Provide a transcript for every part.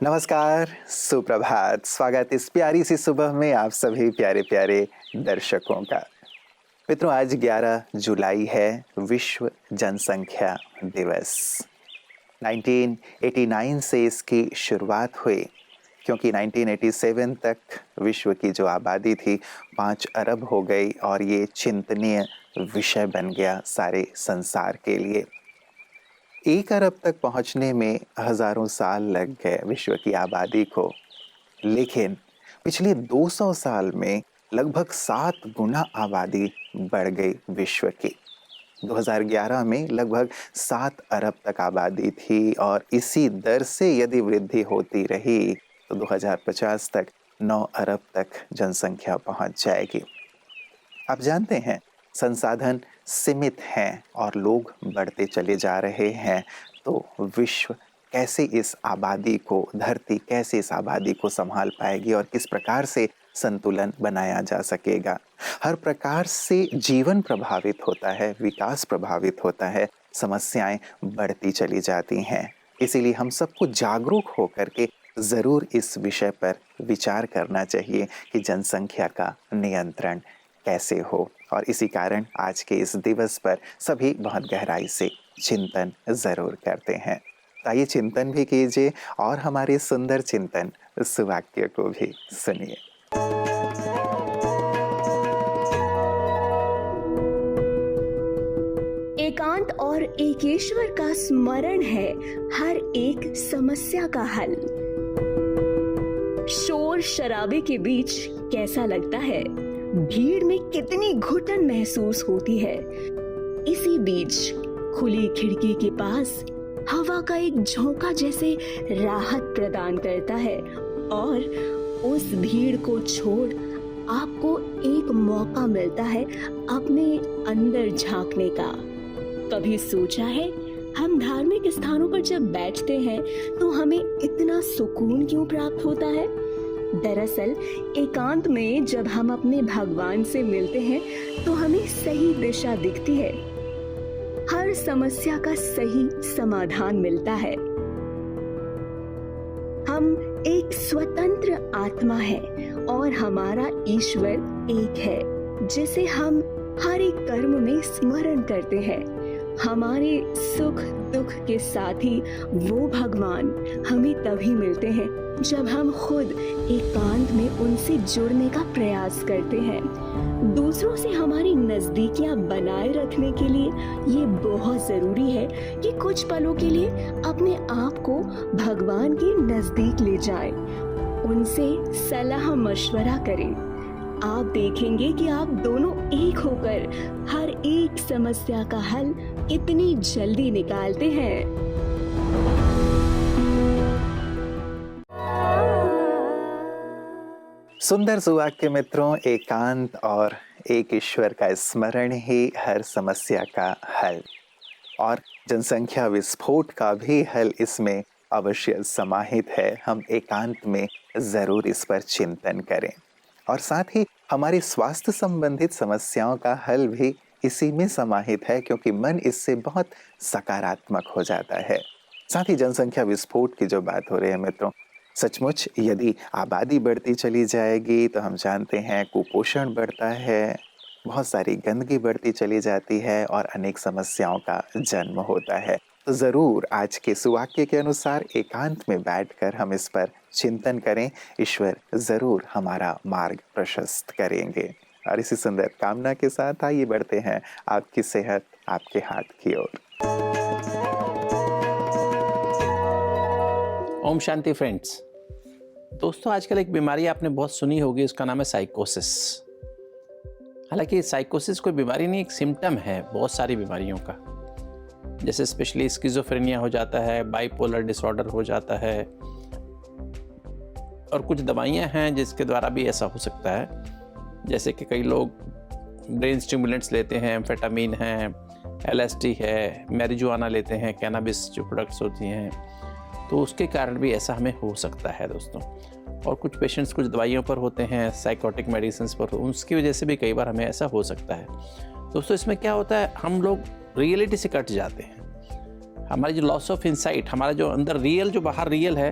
नमस्कार, सुप्रभात। स्वागत इस प्यारी सी सुबह में आप सभी प्यारे प्यारे दर्शकों का। मित्रों, आज 11 जुलाई है, विश्व जनसंख्या दिवस। 1989 से इसकी शुरुआत हुई, क्योंकि 1987 तक विश्व की जो आबादी थी 5 अरब हो गई और ये चिंतनीय विषय बन गया सारे संसार के लिए। 1 अरब तक पहुंचने में हजारों साल लग गए विश्व की आबादी को, लेकिन पिछले 200 साल में लगभग 7 गुना आबादी बढ़ गई विश्व की। 2011 में लगभग 7 अरब तक आबादी थी और इसी दर से यदि वृद्धि होती रही तो 2050 तक 9 अरब तक जनसंख्या पहुंच जाएगी। आप जानते हैं, संसाधन सीमित हैं और लोग बढ़ते चले जा रहे हैं, तो विश्व कैसे इस आबादी को, धरती कैसे इस आबादी को संभाल पाएगी और किस प्रकार से संतुलन बनाया जा सकेगा। हर प्रकार से जीवन प्रभावित होता है, विकास प्रभावित होता है, समस्याएं बढ़ती चली जाती हैं। इसीलिए हम सबको जागरूक होकर के ज़रूर इस विषय पर विचार करना चाहिए कि जनसंख्या का नियंत्रण कैसे हो। और इसी कारण आज के इस दिवस पर सभी बहुत गहराई से चिंतन ज़रूर करते हैं। आइए चिंतन भी कीजिए और हमारे सुंदर चिंतन सुवाक्य को भी सुनिए। एकांत और एकेश्वर का स्मरण है हर एक समस्या का हल। शोर शराबे के बीच कैसा लगता है, भीड़ में कितनी घुटन महसूस होती है। इसी बीच खुली खिड़की के पास हवा का एक झोंका जैसे राहत प्रदान करता है और उस भीड़ को छोड़ आपको एक मौका मिलता है अपने अंदर झांकने का। कभी सोचा है, हम धार्मिक स्थानों पर जब बैठते हैं तो हमें इतना सुकून क्यों प्राप्त होता है? दरअसल एकांत में जब हम अपने भगवान से मिलते हैं तो हमें सही दिशा दिखती है, हर समस्या का सही समाधान मिलता है। हम एक स्वतंत्र आत्मा है और हमारा ईश्वर एक है, जिसे हम हर एक कर्म में स्मरण करते हैं। हमारे सुख दुख के साथी वो भगवान हमें तभी मिलते हैं जब हम खुद एकांत में उनसे जुड़ने का प्रयास करते हैं। दूसरों से हमारी नजदीकियां बनाए रखने के लिए ये बहुत जरूरी है कि कुछ पलों के लिए अपने आप को भगवान के नजदीक ले जाएं, उनसे सलाह मशवरा करें। आप देखेंगे कि आप दोनों एक होकर हर एक समस्या का हल इतनी जल्दी निकालते हैं। सुंदर सुवाक्य मित्रों, एकांत और एक ईश्वर का स्मरण ही हर समस्या का हल और जनसंख्या विस्फोट का भी हल इसमें अवश्य समाहित है। हम एकांत में ज़रूर इस पर चिंतन करें और साथ ही हमारी स्वास्थ्य संबंधित समस्याओं का हल भी इसी में समाहित है, क्योंकि मन इससे बहुत सकारात्मक हो जाता है। साथ ही जनसंख्या विस्फोट की जो बात हो रही है मित्रों, सचमुच यदि आबादी बढ़ती चली जाएगी तो हम जानते हैं कुपोषण बढ़ता है, बहुत सारी गंदगी बढ़ती चली जाती है और अनेक समस्याओं का जन्म होता है। तो ज़रूर आज के सुवाक्य के अनुसार एकांत में बैठकर हम इस पर चिंतन करें। ईश्वर ज़रूर हमारा मार्ग प्रशस्त करेंगे। और इसी सुंदर कामना के साथ आइए बढ़ते हैं आपकी सेहत आपके हाथ की ओर। ओम शांति फ्रेंड्स। दोस्तों, आजकल एक बीमारी आपने बहुत सुनी होगी, उसका नाम है साइकोसिस। हालांकि साइकोसिस कोई बीमारी नहीं, एक सिम्टम है बहुत सारी बीमारियों का। जैसे स्पेशली स्किज़ोफ्रेनिया हो जाता है, बाइपोलर डिसऑर्डर हो जाता है और कुछ दवाइयां हैं जिसके द्वारा भी ऐसा हो सकता है। जैसे कि कई लोग ब्रेन स्टिमुलेंट्स लेते हैं, एम्फेटामिन है, LSD है, मैरिजुआना लेते हैं, कैनाबिस जो प्रोडक्ट्स होती हैं, तो उसके कारण भी ऐसा हमें हो सकता है दोस्तों। और कुछ पेशेंट्स कुछ दवाइयों पर होते हैं, साइकोटिक मेडिसिन पर, उसकी वजह से भी कई बार हमें ऐसा हो सकता है। दोस्तों, इसमें क्या होता है, हम लोग रियलिटी से कट जाते हैं। हमारी जो लॉस ऑफ इंसाइट, हमारा जो अंदर रियल, जो बाहर रियल है,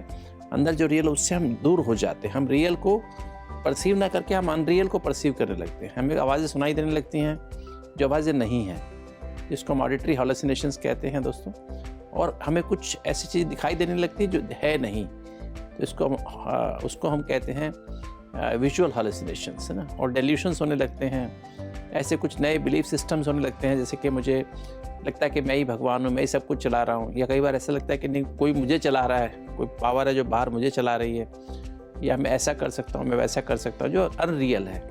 अंदर जो रियल उससे हम दूर हो जाते हैं। हम रियल को परसीव ना करके हम अनरियल को परसीव करने लगते हैं। हमें आवाज़ें सुनाई देने लगती हैं जो आवाज़ें नहीं हैं, जिसको हम ऑडिटरी हॉलुसिनेशंस कहते हैं दोस्तों। और हमें कुछ ऐसी चीज़ दिखाई देने लगती है जो है नहीं, तो उसको हम कहते हैं विजुअल हॉलुसिनेशंस, है ना। और डेल्यूशंस होने लगते हैं, ऐसे कुछ नए बिलीफ सिस्टम्स होने लगते हैं, जैसे कि मुझे लगता है कि मैं ही भगवान हूँ, मैं ही सब कुछ चला रहा हूँ, या कई बार ऐसा लगता है कि नहीं, कोई मुझे चला रहा है, कोई पावर है जो बाहर मुझे चला रही है, या मैं ऐसा कर सकता हूँ, मैं वैसा कर सकता हूँ, जो अनरियल है।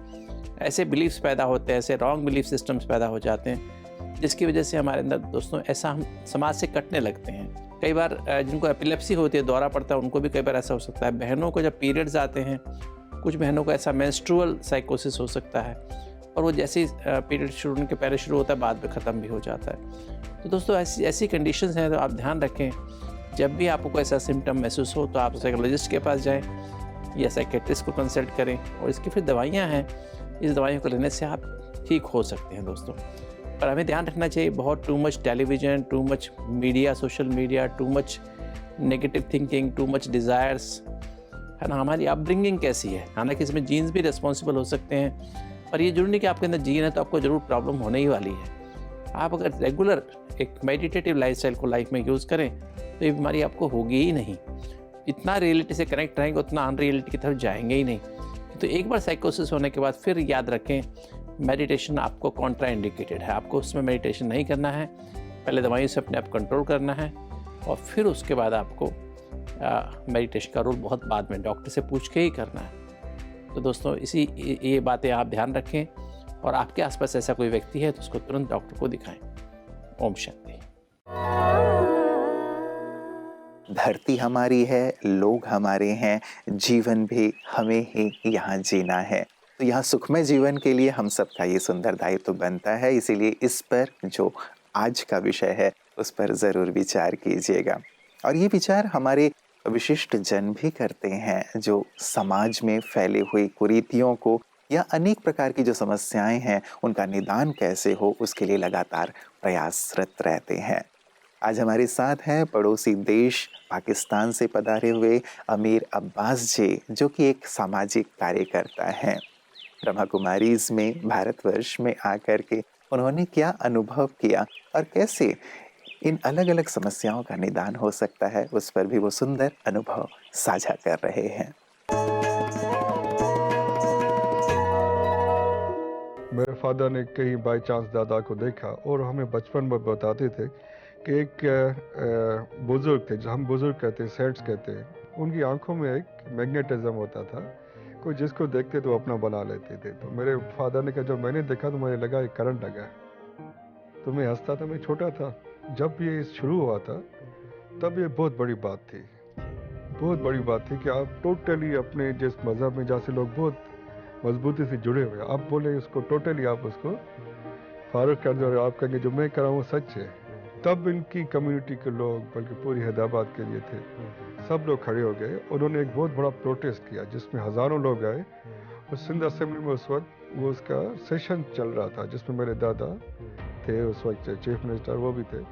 ऐसे बिलीफ्स पैदा होते हैं, ऐसे रॉन्ग बिलीफ सिस्टम्स पैदा हो जाते हैं, जिसकी वजह से हमारे अंदर दोस्तों ऐसा हम समाज से कटने लगते हैं। कई बार जिनको एपिलेप्सी होती है, दौरा पड़ता है, उनको भी कई बार ऐसा हो सकता है। बहनों को जब पीरियड्स आते हैं, कुछ बहनों को ऐसा मेंस्ट्रुअल साइकोसिस हो सकता है, और वो जैसे ही पीरियड शुरू होने के पहले शुरू होता है, बाद में ख़त्म भी हो जाता है। तो दोस्तों ऐसी कंडीशंस हैं, तो आप ध्यान रखें, जब भी आपको कोई ऐसा सिम्टम महसूस हो तो आप साइकोलॉजिस्ट के पास जाएं या साइकेट्रिस्ट को कंसल्ट करें। और इसकी फिर दवाइयाँ हैं, इस दवाइयों को लेने से आप ठीक हो सकते हैं दोस्तों। पर हमें ध्यान रखना चाहिए, बहुत too much television, too much media, social media, too much negative thinking, too much desires, है ना। हमारी अपब्रिंगिंग कैसी है, हालांकि इसमें जीन्स भी रिस्पॉन्सिबल हो सकते हैं, पर ये जरूरी नहीं कि आपके अंदर जीन है तो आपको ज़रूर प्रॉब्लम होने ही वाली है। आप अगर रेगुलर एक मेडिटेटिव लाइफस्टाइल को लाइफ में यूज़ करें तो ये बीमारी आपको होगी ही नहीं। इतना रियलिटी से कनेक्ट रहेंगे उतना अनरियलिटी की तरफ जाएंगे ही नहीं। तो एक बार साइकोसिस होने के बाद फिर याद रखें, मेडिटेशन आपको कॉन्ट्रा इंडिकेटेड है, आपको उसमें मेडिटेशन नहीं करना है। पहले दवाइयों से अपने आप कंट्रोल करना है, और फिर उसके बाद आपको मेडिटेशन का रोल बहुत बाद में डॉक्टर से पूछ के ही करना है। तो दोस्तों ये बातें आप ध्यान रखें, और आपके आसपास ऐसा कोई व्यक्ति है तो उसको तुरंत डॉक्टर को दिखाएं। ओम शांति। धरती हमारी है, लोग हमारे हैं, जीवन भी हमें ही यहाँ जीना है। तो यहाँ सुखमय जीवन के लिए हम सबका ये सुंदर दायित्व बनता है। इसीलिए इस पर जो आज का विषय है उस पर ज़रूर विचार कीजिएगा। और ये विचार हमारे विशिष्ट जन भी करते हैं, जो समाज में फैले हुए कुरीतियों को या अनेक प्रकार की जो समस्याएं हैं उनका निदान कैसे हो, उसके लिए लगातार प्रयासरत रहते हैं। आज हमारे साथ हैं पड़ोसी देश पाकिस्तान से पधारे हुए अमीर अब्बास जी, जो कि एक सामाजिक कार्यकर्ता हैं। ब्रह्मा कुमारीज में भारतवर्ष में आकर के उन्होंने क्या अनुभव किया और कैसे इन अलग अलग समस्याओं का निदान हो सकता है, उस पर भी वो सुंदर अनुभव साझा कर रहे हैं। मेरे फादर ने कहीं बाई चांस दादा को देखा, और हमें बचपन में बताते थे कि एक बुज़ुर्ग थे, जो हम बुज़ुर्ग कहते हैं, सेट्स कहते हैं, उनकी आंखों में एक मैग्नेटिज्म होता था, कोई जिसको देखते तो अपना बना लेते थे। तो मेरे फादर ने कहा, जब मैंने देखा तो मुझे लगा एक करंट लगा है। तो मैं हंसता था, मैं छोटा था। जब ये शुरू हुआ था तब ये बहुत बड़ी बात थी, बहुत बड़ी बात थी कि आप टोटली अपने जिस मज़हब में जैसे लोग बहुत मजबूती से जुड़े हुए, आप बोले उसको टोटली आप उसको फारूक कर दो, आप कहेंगे जो मैं कर रहा हूँ सच है। तब इनकी कम्युनिटी के लोग, बल्कि पूरी हैदराबाद के लिए थे, सब लोग खड़े हो गए। उन्होंने एक बहुत बड़ा प्रोटेस्ट किया जिसमें हज़ारों लोग आए। और सिंध असेंबली में उस वक्त वो उसका सेशन चल रहा था, जिसमें मेरे दादा थे उस वक्त चीफ मिनिस्टर, वो भी थे।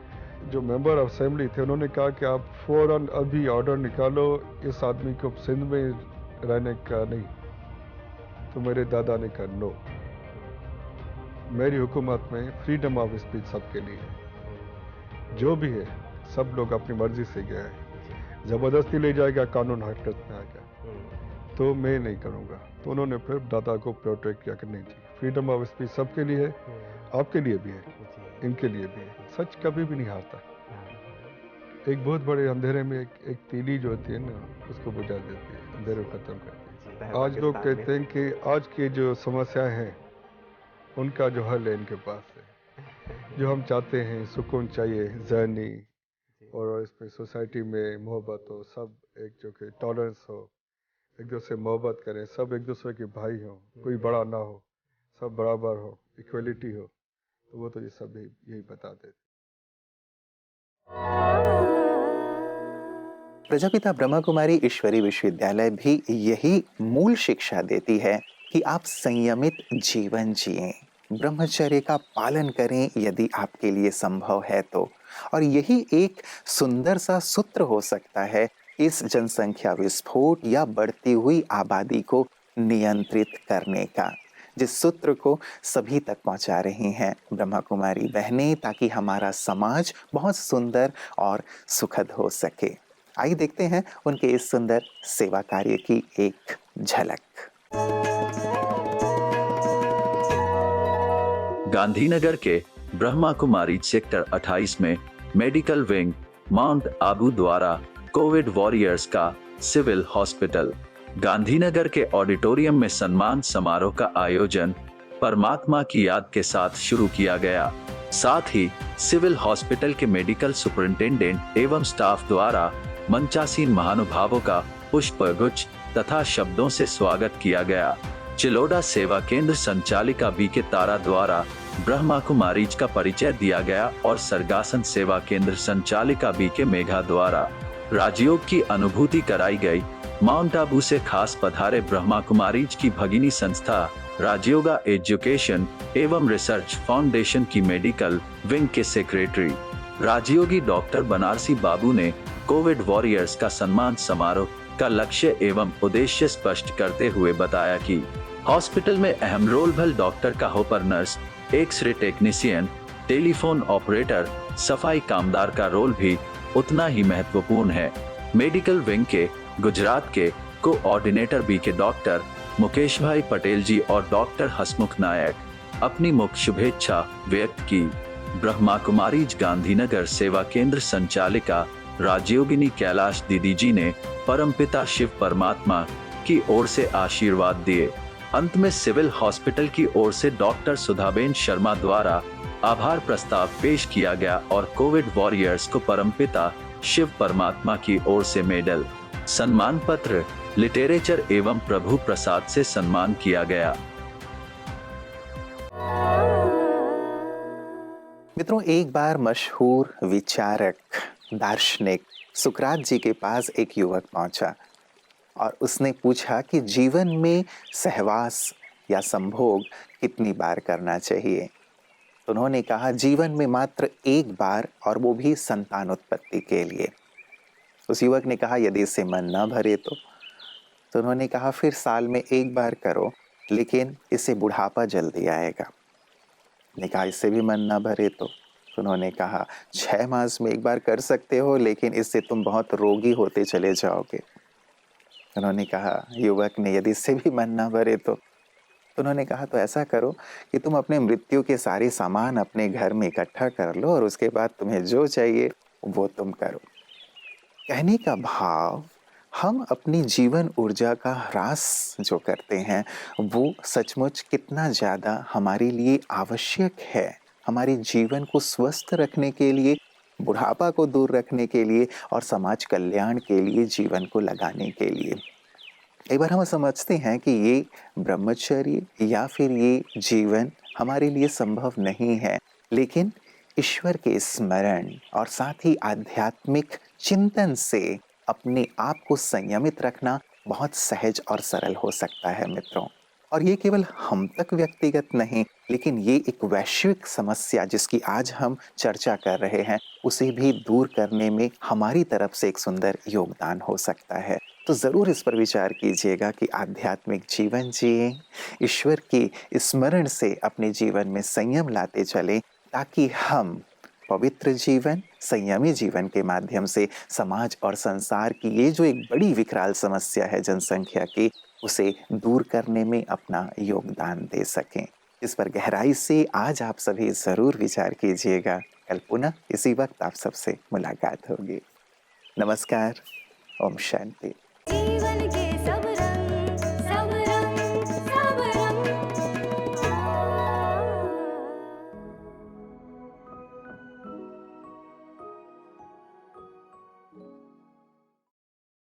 जो मेंबर ऑफ असेंबली थे उन्होंने कहा कि आप फ़ौरन अभी ऑर्डर निकालो, इस आदमी को सिंध में रहने का नहीं। तो मेरे दादा ने कहा नो, मेरी हुकूमत में फ्रीडम ऑफ स्पीच सबके लिए है, जो भी है सब लोग अपनी मर्जी से गए हैं, ज़बरदस्ती ले जाएगा कानून हरकत में आ गया तो मैं नहीं करूँगा। तो उन्होंने फिर दादा को प्रोटेक्ट किया कि नहीं जी, फ्रीडम ऑफ स्पीच सबके लिए है, आपके लिए भी है, इनके लिए भी है। सच कभी भी नहीं हारता। एक बहुत बड़े अंधेरे में एक तीली जो होती है ना, उसको बुझा देती है, अंधेरे को खत्म करती है। आज लोग कहते हैं कि आज की जो समस्याएं हैं उनका जो हल है इनके पास है। जो हम चाहते हैं, सुकून चाहिए ज़हनी, और इसमें सोसाइटी में मोहब्बत हो, सब एक जो कि टॉलरेंस हो, एक दूसरे मोहब्बत करें, सब एक दूसरे के भाई हो, कोई बड़ा ना हो, सब बराबर हो, इक्वलिटी हो, तो वो तो ये सब यही बताते थे। प्रजापिता ब्रह्मा कुमारी ईश्वरी विश्वविद्यालय भी यही मूल शिक्षा देती है कि आप संयमित जीवन जिएं, ब्रह्मचर्य का पालन करें यदि आपके लिए संभव है तो। और यही एक सुंदर सा सूत्र हो सकता है इस जनसंख्या विस्फोट या बढ़ती हुई आबादी को नियंत्रित करने का, जिस सूत्र को सभी तक पहुंचा रही हैं ब्रह्मा कुमारी बहनें, ताकि हमारा समाज बहुत सुंदर और सुखद हो सके। आइए देखते हैं उनके इस सुंदर सेवा कार्य की एक झलक। गांधीनगर के ब्रह्मा कुमारी सेक्टर 28 में मेडिकल विंग माउंट आबू द्वारा कोविड वॉरियर्स का सिविल हॉस्पिटल। गांधीनगर के ऑडिटोरियम में सम्मान समारोह का आयोजन परमात्मा की याद के साथ शुरू किया गया। साथ ही सिविल हॉस्पिटल के मेडिकल सुपरिंटेंडेंट एवं स्टाफ द्वारा मंचासीन महानुभावों का पुष्पगुच्छ तथा शब्दों से स्वागत किया गया। चिलोड़ा सेवा केंद्र संचालिका बीके तारा द्वारा ब्रह्मा कुमारीज का परिचय दिया गया और सरगासन सेवा केंद्र संचालिका बीके मेघा द्वारा राजयोग की अनुभूति कराई गई। माउंट आबू से खास पधारे ब्रह्मा कुमारीज की भगिनी संस्था राजयोगा एजुकेशन एवं रिसर्च फाउंडेशन की मेडिकल विंग के सेक्रेटरी राजयोगी डॉक्टर बनारसी बाबू ने कोविड वॉरियर्स का सम्मान समारोह का लक्ष्य एवं उद्देश्य स्पष्ट करते हुए बताया कि हॉस्पिटल में अहम रोल भल डॉक्टर का होपर nurse, X ray technician, telephone operator, सफाई कामदार का रोल भी उतना ही महत्वपूर्ण है। मेडिकल विंग के गुजरात के कोऑर्डिनेटर बी के डॉक्टर मुकेश भाई पटेल जी और डॉक्टर हसमुख नायक अपनी मुख्य शुभेच्छा व्यक्त की। ब्रह्मा कुमारीज गांधीनगर सेवा केंद्र संचालिका राजयोगिनी कैलाश दीदी जी ने परमपिता शिव परमात्मा की ओर से आशीर्वाद दिए। अंत में सिविल हॉस्पिटल की ओर से डॉक्टर सुधाबेन शर्मा द्वारा आभार प्रस्ताव पेश किया गया और कोविड वॉरियर्स को परमपिता शिव परमात्मा की ओर से मेडल, सम्मान पत्र, लिटरेचर एवं प्रभु प्रसाद से सम्मान किया गया। मित्रों, एक बार मशहूर विचारक दार्शनिक सुकरात जी के पास एक युवक पहुंचा और उसने पूछा कि जीवन में सहवास या संभोग कितनी बार करना चाहिए। तो उन्होंने कहा जीवन में मात्र एक बार, और वो भी संतान उत्पत्ति के लिए। उस युवक ने कहा यदि इससे मन ना भरे तो उन्होंने कहा फिर साल में एक बार करो, लेकिन इससे बुढ़ापा जल्दी आएगा। ने कहा इससे भी मन ना भरे तो उन्होंने कहा 6 मास में एक बार कर सकते हो, लेकिन इससे तुम बहुत रोगी होते चले जाओगे। उन्होंने कहा, युवक ने यदि इससे भी मन ना भरे तो उन्होंने कहा तो ऐसा करो कि तुम अपने मृत्यु के सारे सामान अपने घर में इकट्ठा कर लो और उसके बाद तुम्हें जो चाहिए वो तुम करो। कहने का भाव, हम अपनी जीवन ऊर्जा का ह्रास जो करते हैं वो सचमुच कितना ज़्यादा हमारे लिए आवश्यक है, हमारे जीवन को स्वस्थ रखने के लिए, बुढ़ापा को दूर रखने के लिए और समाज कल्याण के लिए जीवन को लगाने के लिए। एक बार हम समझते हैं कि ये ब्रह्मचर्य या फिर ये जीवन हमारे लिए संभव नहीं है, लेकिन ईश्वर के स्मरण और साथ ही आध्यात्मिक चिंतन से अपने आप को संयमित रखना बहुत सहज और सरल हो सकता है मित्रों। और ये केवल हम तक व्यक्तिगत नहीं, लेकिन ये एक वैश्विक समस्या जिसकी आज हम चर्चा कर रहे हैं, उसे भी दूर करने में हमारी तरफ से एक सुंदर योगदान हो सकता है। तो ज़रूर इस पर विचार कीजिएगा कि आध्यात्मिक जीवन जिए, ईश्वर की स्मरण से अपने जीवन में संयम लाते चलें, ताकि हम पवित्र जीवन, संयमी जीवन के माध्यम से समाज और संसार की ये जो एक बड़ी विकराल समस्या है जनसंख्या की, उसे दूर करने में अपना योगदान दे सकें। इस पर गहराई से आज आप सभी ज़रूर विचार कीजिएगा। कल पुनः इसी वक्त आप सबसे मुलाकात होगी। नमस्कार, ओम शांति।